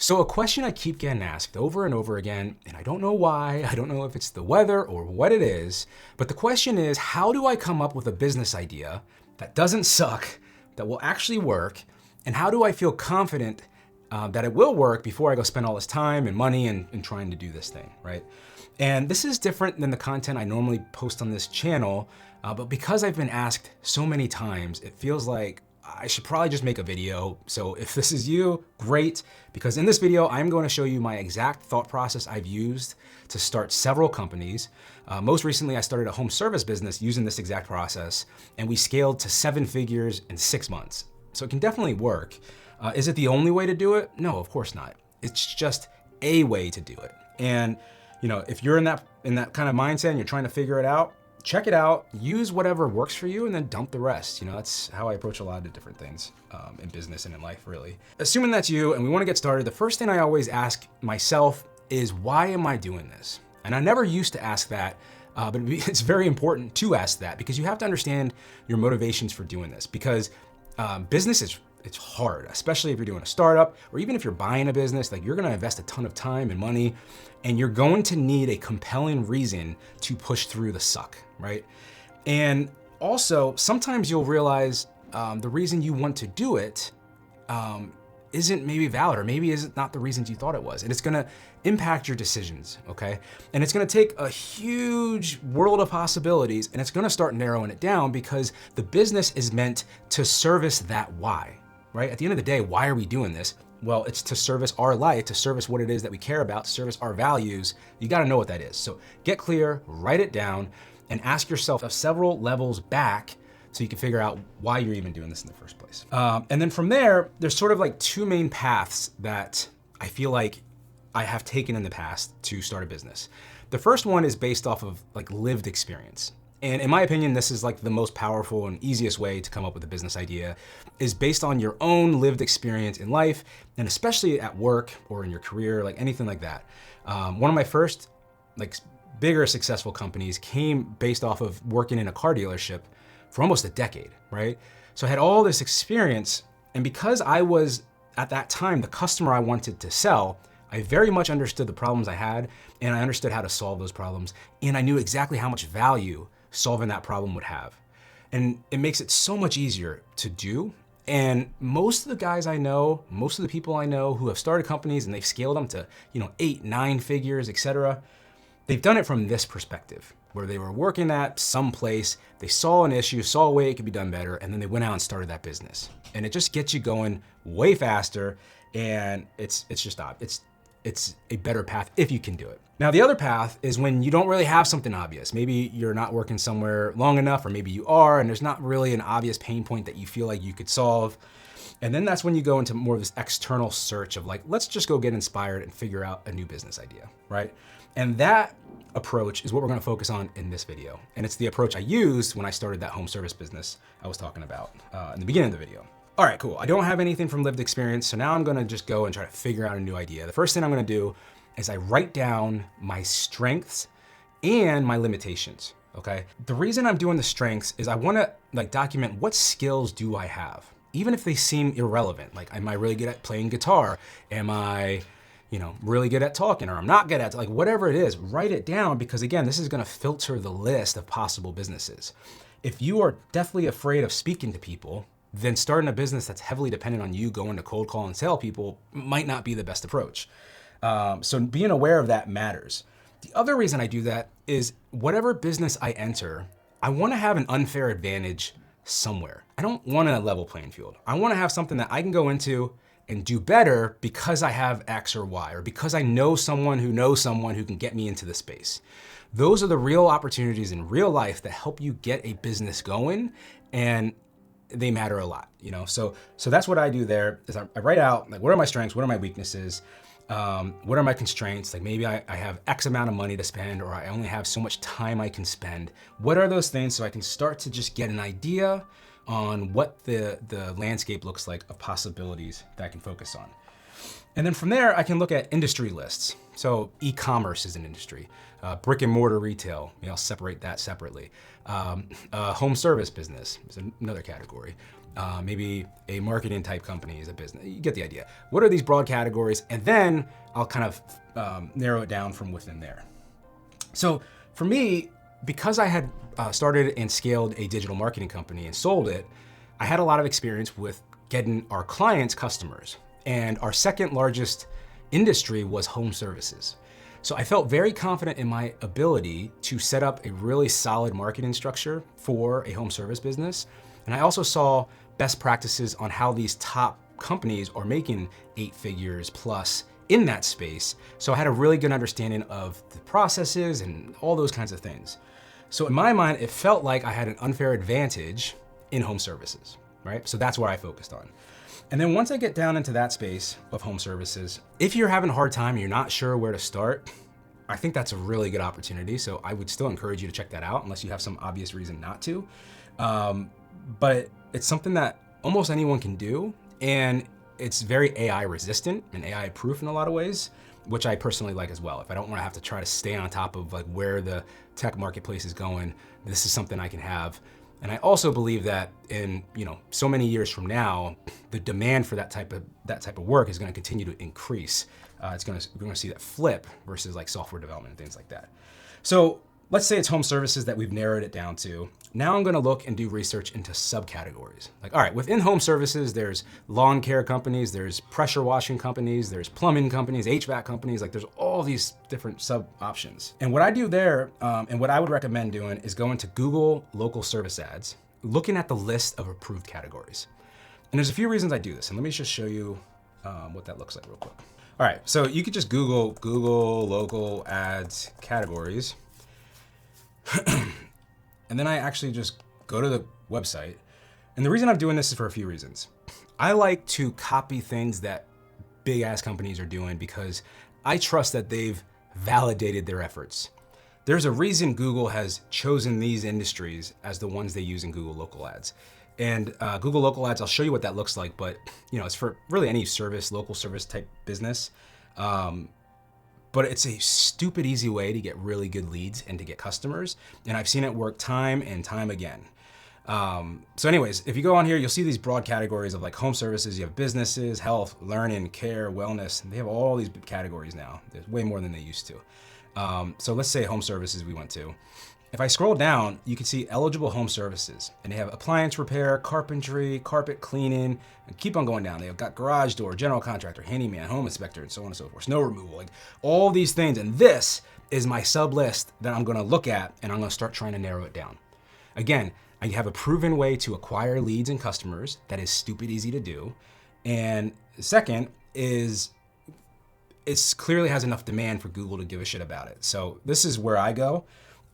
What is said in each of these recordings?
So a question I keep getting asked over and over again, and I don't know why, I don't know if it's the weather or what it is, but the question is, how do I come up with a business idea that doesn't suck, that will actually work, and how do I feel confident that it will work before I go spend all this time and money in trying to do this thing, right? And this is different than the content I normally post on this channel, but because I've been asked so many times, it feels like I should probably just make a video. So if this is you, great, because in this video, I'm going to show you my exact thought process I've used to start several companies. Most recently, I started a home service business using this exact process, and we scaled to 7 figures in 6 months. So it can definitely work. Is it the only way to do it? No, of course not. It's just a way to do it. And if you're in that kind of mindset and you're trying to figure it out, check it out, use whatever works for you, and then dump the rest. That's how I approach a lot of different things in business and in life, really. Assuming that's you and we want to get started, the first thing I always ask myself is, why am I doing this? And I never used to ask that, but it's very important to ask that because you have to understand your motivations for doing this, because business it's hard, especially if you're doing a startup or even if you're buying a business. Like, you're gonna invest a ton of time and money, and you're going to need a compelling reason to push through the suck, right? And also, sometimes you'll realize the reason you want to do it isn't maybe valid, or maybe isn't not the reasons you thought it was. And it's gonna impact your decisions, okay? And it's gonna take a huge world of possibilities, and it's gonna start narrowing it down because the business is meant to service that why, right? At the end of the day, why are we doing this? Well, it's to service our life, to service what it is that we care about, to service our values. You gotta know what that is. So get clear, write it down, and ask yourself several levels back so you can figure out why you're even doing this in the first place. And then from there, there's sort of like 2 main paths that I feel like I have taken in the past to start a business. The first one is based off of like lived experience. And in my opinion, this is like the most powerful and easiest way to come up with a business idea, is based on your own lived experience in life, and especially at work or in your career, like anything like that. One of my first like bigger successful companies came based off of working in a car dealership for almost a decade, right? So I had all this experience, and because I was at that time the customer I wanted to sell, I very much understood the problems I had, and I understood how to solve those problems, and I knew exactly how much value solving that problem would have. And it makes it so much easier to do. And most of the guys I know, most of the people I know who have started companies and they've scaled them to 8, 9 figures, etc., they've done it from this perspective, where they were working at some place, they saw an issue, saw a way it could be done better, and then they went out and started that business. And it just gets you going way faster, and it's just odd. It's a better path if you can do it. Now, the other path is when you don't really have something obvious. Maybe you're not working somewhere long enough, or maybe you are, and there's not really an obvious pain point that you feel like you could solve. And then that's when you go into more of this external search of like, let's just go get inspired and figure out a new business idea, right? And that approach is what we're gonna focus on in this video. And it's the approach I used when I started that home service business I was talking about in the beginning of the video. All right, cool. I don't have anything from lived experience, so now I'm gonna just go and try to figure out a new idea. The first thing I'm gonna do is I write down my strengths and my limitations, okay? The reason I'm doing the strengths is I wanna like document what skills do I have, even if they seem irrelevant. Like, am I really good at playing guitar? Am I really good at talking, or I'm not good at, like, whatever it is, write it down, because again, this is gonna filter the list of possible businesses. If you are deathly afraid of speaking to people, then starting a business that's heavily dependent on you going to cold call and sell people might not be the best approach. So being aware of that matters. The other reason I do that is whatever business I enter, I wanna have an unfair advantage somewhere. I don't want a level playing field. I wanna have something that I can go into and do better because I have X or Y, or because I know someone who can get me into the space. Those are the real opportunities in real life that help you get a business going, and they matter a lot, So that's what I do there, is I write out, like, what are my strengths, what are my weaknesses, what are my constraints? Like, maybe I have X amount of money to spend, or I only have so much time I can spend. What are those things, so I can start to just get an idea on what the landscape looks like of possibilities that I can focus on. And then from there, I can look at industry lists. So e-commerce is an industry, brick and mortar retail, I'll separate that separately. Home service business is another category. maybe a marketing type company is a business. You get the idea. What are these broad categories? And then I'll kind of narrow it down from within there. So for me, because I had started and scaled a digital marketing company and sold it, I had a lot of experience with getting our clients customers. And our second largest industry was home services. So I felt very confident in my ability to set up a really solid marketing structure for a home service business. And I also saw best practices on how these top companies are making 8 figures plus in that space. So I had a really good understanding of the processes and all those kinds of things. So in my mind, it felt like I had an unfair advantage in home services, right? So that's what I focused on. And then once I get down into that space of home services, if you're having a hard time and you're not sure where to start, I think that's a really good opportunity. So I would still encourage you to check that out unless you have some obvious reason not to. But it's something that almost anyone can do. And it's very AI resistant and AI proof in a lot of ways, which I personally like as well. If I don't want to have to try to stay on top of like where the tech marketplace is going, this is something I can have. And I also believe that in so many years from now, the demand for that type of work is going to continue to increase. We're going to see that flip versus like software development and things like that. So let's say it's home services that we've narrowed it down to. Now I'm going to look and do research into subcategories. Like, all right, within home services, there's lawn care companies, there's pressure washing companies, there's plumbing companies, HVAC companies, like there's all these different sub options. And what I do there, and what I would recommend doing is going to Google local service ads, looking at the list of approved categories. And there's a few reasons I do this. And let me just show you what that looks like real quick. All right, so you could just Google local ads categories. And then I actually just go to the website. And the reason I'm doing this is for a few reasons. I like to copy things that big ass companies are doing because I trust that they've validated their efforts. There's a reason Google has chosen these industries as the ones they use in Google local ads. And Google local ads, I'll show you what that looks like, but it's for really any service, local service type business. But it's a stupid easy way to get really good leads and to get customers. And I've seen it work time and time again. So anyways, if you go on here, you'll see these broad categories of like home services. You have businesses, health, learning, care, wellness. They have all these categories now. There's way more than they used to. So let's say home services we went to. If I scroll down, you can see eligible home services, and they have appliance repair, carpentry, carpet cleaning, and keep on going down. They've got garage door, general contractor, handyman, home inspector, and so on and so forth, snow removal, like all these things. And this is my sub list that I'm gonna look at, and I'm gonna start trying to narrow it down. Again, I have a proven way to acquire leads and customers that is stupid easy to do. And second is it clearly has enough demand for Google to give a shit about it. So this is where I go.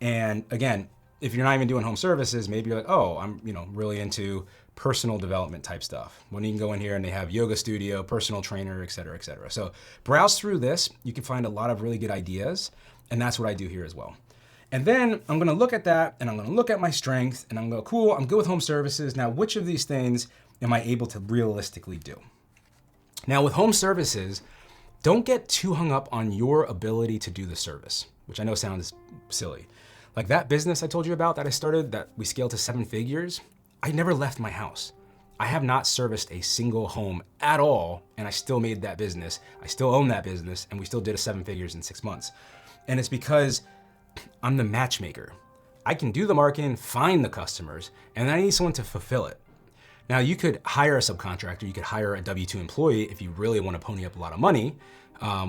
And again, if you're not even doing home services, maybe you're like, oh, I'm really into personal development type stuff. When you can go in here and they have yoga studio, personal trainer, et cetera, et cetera. So browse through this, you can find a lot of really good ideas. And that's what I do here as well. And then I'm gonna look at that and I'm gonna look at my strengths and I'm gonna go, cool, I'm good with home services. Now, which of these things am I able to realistically do? Now with home services, don't get too hung up on your ability to do the service, which I know sounds silly. Like that business I told you about that I started, that we scaled to 7 figures, I never left my house. I have not serviced a single home at all, and I still made that business. I still own that business, and we still did a 7 figures in 6 months. And it's because I'm the matchmaker. I can do the marketing, find the customers, and I need someone to fulfill it. Now you could hire a subcontractor, you could hire a W-2 employee if you really want to pony up a lot of money,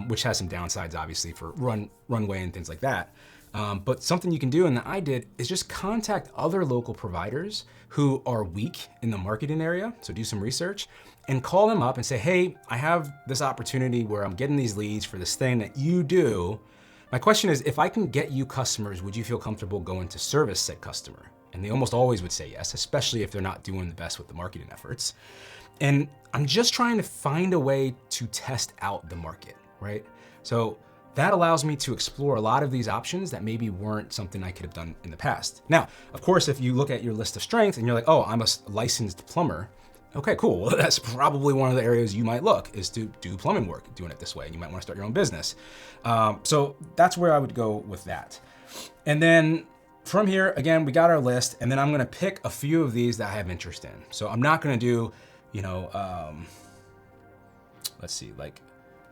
which has some downsides obviously for runway and things like that. But something you can do, and that I did, is just contact other local providers who are weak in the marketing area. So do some research and call them up and say, hey, I have this opportunity where I'm getting these leads for this thing that you do. My question is, if I can get you customers, would you feel comfortable going to service said customer? And they almost always would say yes, especially if they're not doing the best with the marketing efforts. And I'm just trying to find a way to test out the market, right? So that allows me to explore a lot of these options that maybe weren't something I could have done in the past. Now, of course, if you look at your list of strengths and you're like, oh, I'm a licensed plumber, okay, cool. Well, that's probably one of the areas you might look, is to do plumbing work, doing it this way. And you might want to start your own business. So that's where I would go with that. And then from here, again, we got our list, and then I'm gonna pick a few of these that I have interest in. So I'm not gonna do, you know, let's see, like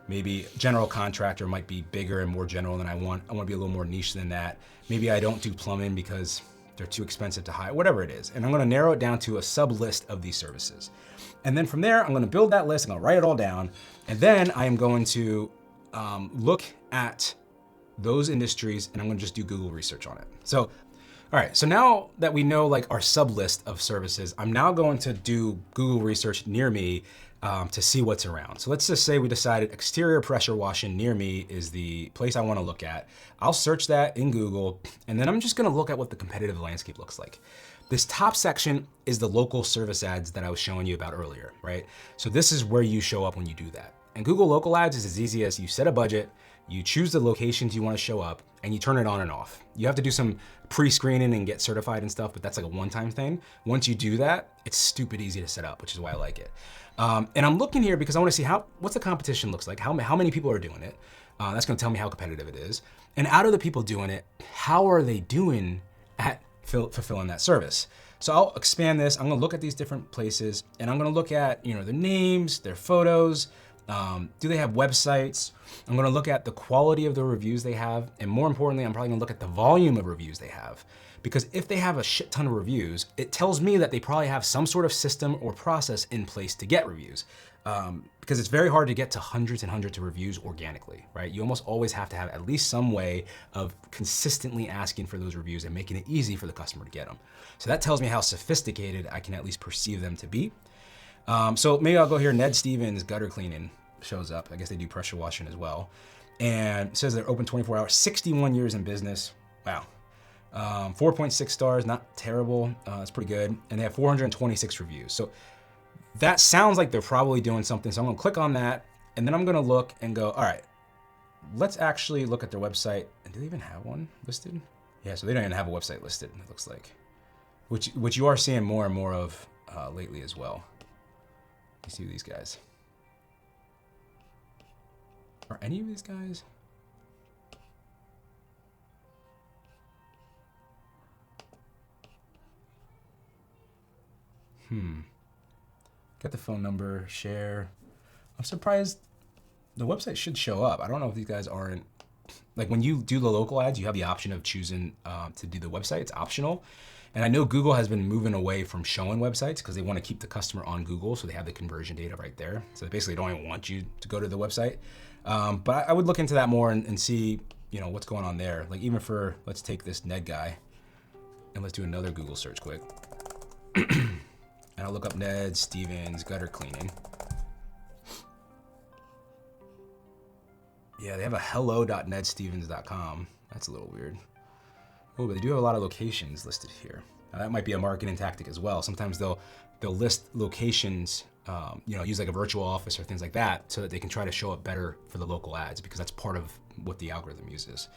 maybe general contractor might be bigger and more general than I want. I wanna be a little more niche than that. Maybe I don't do plumbing because they're too expensive to hire, whatever it is. And I'm gonna narrow it down to a sub list of these services. And then from there, I'm gonna build that list, I'm gonna write it all down, and then I am going to look at those industries and I'm gonna just do Google research on it. So, all right, so now that we know like our sub list of services, I'm now going to do Google research near me to see what's around. So let's just say we decided exterior pressure washing near me is the place I wanna look at. I'll search that in Google, and then I'm just gonna look at what the competitive landscape looks like. This top section is the local service ads that I was showing you about earlier, right? So this is where you show up when you do that. And Google local ads is as easy as you set a budget, you choose the locations you wanna show up, and you turn it on and off. You have to do some pre-screening and get certified and stuff, but that's like a one-time thing. Once you do that, it's stupid easy to set up, which is why I like it. And I'm looking here because I wanna see what's the competition looks like, how many people are doing it. That's gonna tell me how competitive it is. And out of the people doing it, how are they doing at fulfilling that service? So I'll expand this. I'm gonna look at these different places and I'm gonna look at, you know, their names, their photos, do they have websites? I'm gonna look at the quality of the reviews they have, and more importantly, I'm probably gonna look at the volume of reviews they have. Because if they have a shit ton of reviews, it tells me that they probably have some sort of system or process in place to get reviews. Because it's very hard to get to hundreds and hundreds of reviews organically, right? You almost always have to have at least some way of consistently asking for those reviews and making it easy for the customer to get them. So that tells me how sophisticated I can at least perceive them to be. So maybe I'll go here, Ned Stevens gutter cleaning shows up. I guess they do pressure washing as well. And it says they're open 24 hours, 61 years in business. Wow. 4.6 stars, not terrible. It's pretty good. And they have 426 reviews. So that sounds like they're probably doing something. So I'm gonna click on that and then I'm gonna look and go, all right, let's actually look at their website. And do they even have one listed? Yeah, so they don't even have a website listed, it looks like. Which you are seeing more and more of lately as well. You see these guys. Are any of these guys? Get the phone number, share. I'm surprised the website should show up. I don't know if these guys aren't, like when you do the local ads, you have the option of choosing to do the website, it's optional. And I know Google has been moving away from showing websites because they want to keep the customer on Google, so they have the conversion data right there. So they basically don't even want you to go to the website. But I would look into that more and see, you know, what's going on there. Like even for, let's take this Ned guy and let's do another Google search quick. And I'll look up Ned Stevens gutter cleaning. Yeah, they have a hello.nedstevens.com. That's a little weird. Oh, but they do have a lot of locations listed here. Now, that might be a marketing tactic as well. Sometimes they'll list locations, you know, use like a virtual office or things like that so that they can try to show up better for the local ads because that's part of what the algorithm uses.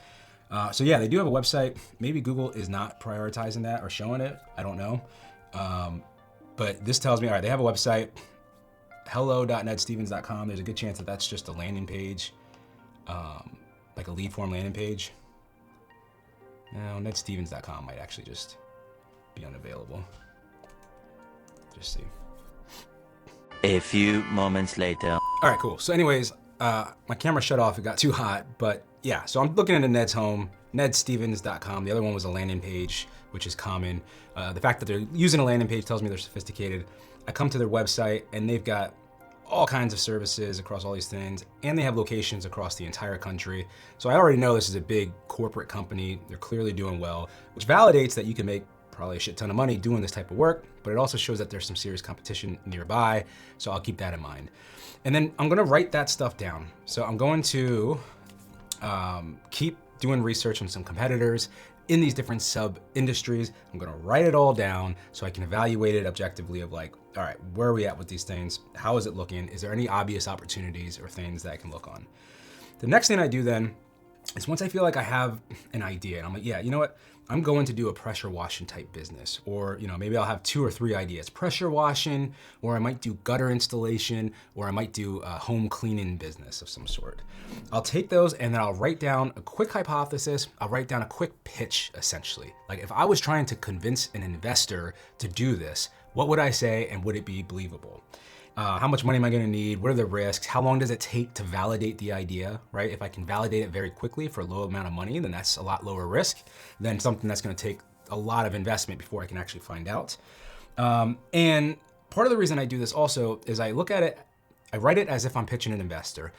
So yeah, they do have a website. Maybe Google is not prioritizing that or showing it. I don't know. But this tells me, all right, they have a website, hello.nedstevens.com. There's a good chance that that's just a landing page, like a lead form landing page. No, nedstevens.com might actually just be unavailable. Just see. A few moments later. All right, cool. So anyways, my camera shut off, it got too hot, but yeah, so I'm looking into Ned's home, nedstevens.com. The other one was a landing page, which is common. The fact that they're using a landing page tells me they're sophisticated. I come to their website and they've got all kinds of services across all these things, and they have locations across the entire country. So I already know this is a big corporate company. They're clearly doing well, which validates that you can make probably a shit ton of money doing this type of work, but it also shows that there's some serious competition nearby. So I'll keep that in mind. And then I'm gonna write that stuff down. So I'm going to keep doing research on some competitors in these different sub industries. I'm gonna write it all down so I can evaluate it objectively of like, all right, where are we at with these things? How is it looking? Is there any obvious opportunities or things that I can look on? The next thing I do then is once I feel like I have an idea and I'm like, yeah, you know what? I'm going to do a pressure washing type business, or maybe I'll have 2 or 3 ideas: pressure washing, or I might do gutter installation, or I might do a home cleaning business of some sort. I'll take those and then I'll write down a quick hypothesis. I'll write down a quick pitch, essentially. Like if I was trying to convince an investor to do this, what would I say and would it be believable? How much money am I gonna need? What are the risks? How long does it take to validate the idea, right? If I can validate it very quickly for a low amount of money, then that's a lot lower risk than something that's gonna take a lot of investment before I can actually find out. And part of the reason I do this also is I look at it, I write it as if I'm pitching an investor,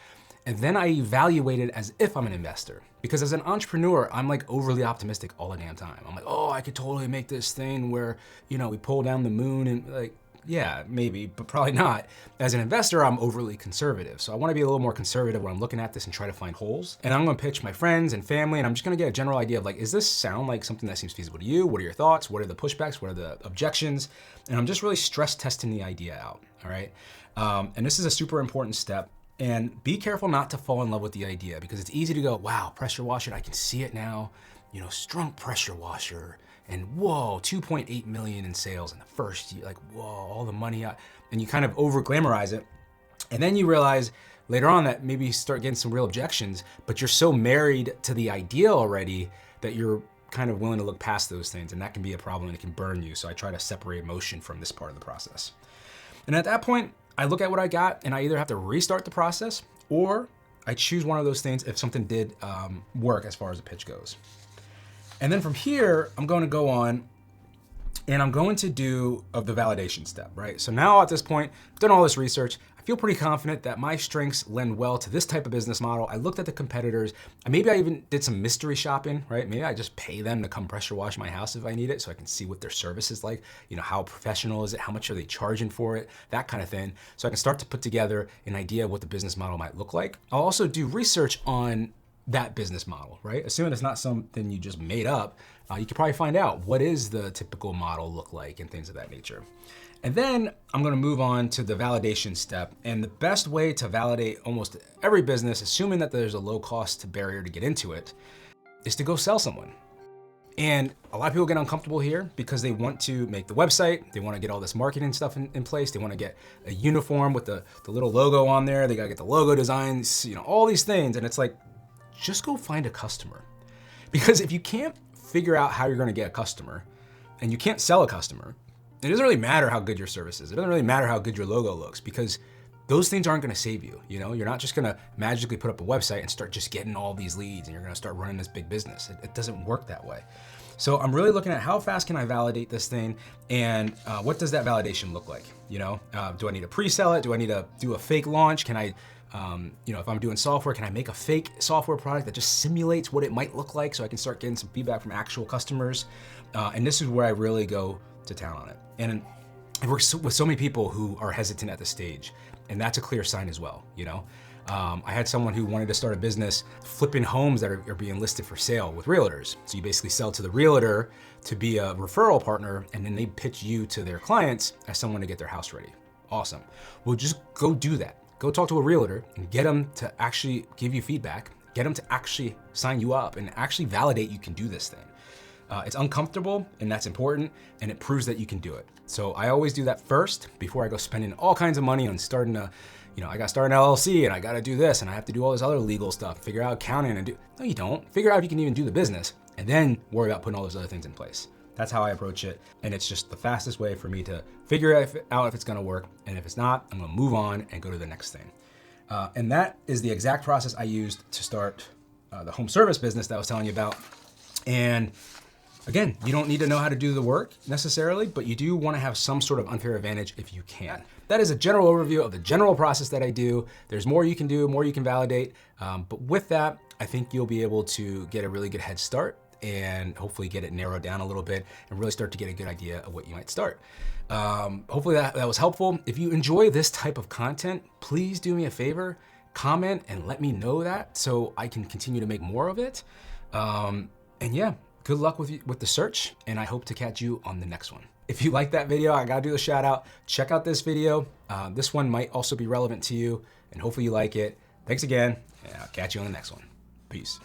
and then I evaluate it as if I'm an investor. Because as an entrepreneur, I'm like overly optimistic all the damn time. I'm like, oh, I could totally make this thing where, we pull down the moon, and like, yeah, maybe, but probably not. As an investor, I'm overly conservative. So I wanna be a little more conservative when I'm looking at this and try to find holes. And I'm gonna pitch my friends and family, and I'm just gonna get a general idea of like, is this sound like something that seems feasible to you? What are your thoughts? What are the pushbacks? What are the objections? And I'm just really stress testing the idea out, all right? And this is a super important step. And be careful not to fall in love with the idea, because it's easy to go, wow, pressure washer, I can see it now. Strunk pressure washer, and whoa, 2.8 million in sales in the first year, like whoa, all the money, and you kind of over glamorize it. And then you realize later on that maybe you start getting some real objections, but you're so married to the idea already that you're kind of willing to look past those things, and that can be a problem and it can burn you. So I try to separate emotion from this part of the process. And at that point, I look at what I got and I either have to restart the process or I choose one of those things if something did work as far as the pitch goes. And then from here, I'm going to go on and I'm going to do the validation step, right? So now at this point, I've done all this research. I feel pretty confident that my strengths lend well to this type of business model. I looked at the competitors. Maybe I even did some mystery shopping, right? Maybe I just pay them to come pressure wash my house if I need it so I can see what their service is like. How professional is it? How much are they charging for it? That kind of thing. So I can start to put together an idea of what the business model might look like. I'll also do research on that business model, right? Assuming it's not something you just made up, you could probably find out what is the typical model look like and things of that nature. And then I'm gonna move on to the validation step. And the best way to validate almost every business, assuming that there's a low cost barrier to get into it, is to go sell someone. And a lot of people get uncomfortable here because they want to make the website, they want to get all this marketing stuff in place, they want to get a uniform with the little logo on there, they gotta get the logo designs, all these things. And it's like, just go find a customer. Because if you can't figure out how you're gonna get a customer and you can't sell a customer, it doesn't really matter how good your service is. It doesn't really matter how good your logo looks, because those things aren't gonna save you. You're not just gonna magically put up a website and start just getting all these leads and you're gonna start running this big business. It doesn't work that way. So I'm really looking at how fast can I validate this thing, and what does that validation look like? Do I need to pre-sell it? Do I need to do a fake launch? Can I, if I'm doing software, can I make a fake software product that just simulates what it might look like so I can start getting some feedback from actual customers? And this is where I really go to town on it. And I work with so many people who are hesitant at this stage, and that's a clear sign as well. I had someone who wanted to start a business flipping homes that are being listed for sale with realtors. So you basically sell to the realtor to be a referral partner, and then they pitch you to their clients as someone to get their house ready. Awesome. Well, just go do that. Go talk to a realtor and get them to actually give you feedback, get them to actually sign you up and actually validate you can do this thing. It's uncomfortable, and that's important, and it proves that you can do it. So I always do that first before I go spending all kinds of money on starting a, I got to start an LLC and I got to do this and I have to do all this other legal stuff, figure out accounting and no, you don't. Figure out if you can even do the business and then worry about putting all those other things in place. That's how I approach it. And it's just the fastest way for me to figure out if it's going to work. And if it's not, I'm going to move on and go to the next thing. And that is the exact process I used to start the home service business that I was telling you about. And again, you don't need to know how to do the work necessarily, but you do want to have some sort of unfair advantage if you can. That is a general overview of the general process that I do. There's more you can do, more you can validate. But with that, I think you'll be able to get a really good head start and hopefully get it narrowed down a little bit and really start to get a good idea of what you might start. Hopefully that was helpful. If you enjoy this type of content, please do me a favor, comment and let me know that so I can continue to make more of it. And yeah, good luck with the search, and I hope to catch you on the next one. If you like that video, I gotta do a shout out. Check out this video. This one might also be relevant to you, and hopefully you like it. Thanks again, and I'll catch you on the next one. Peace.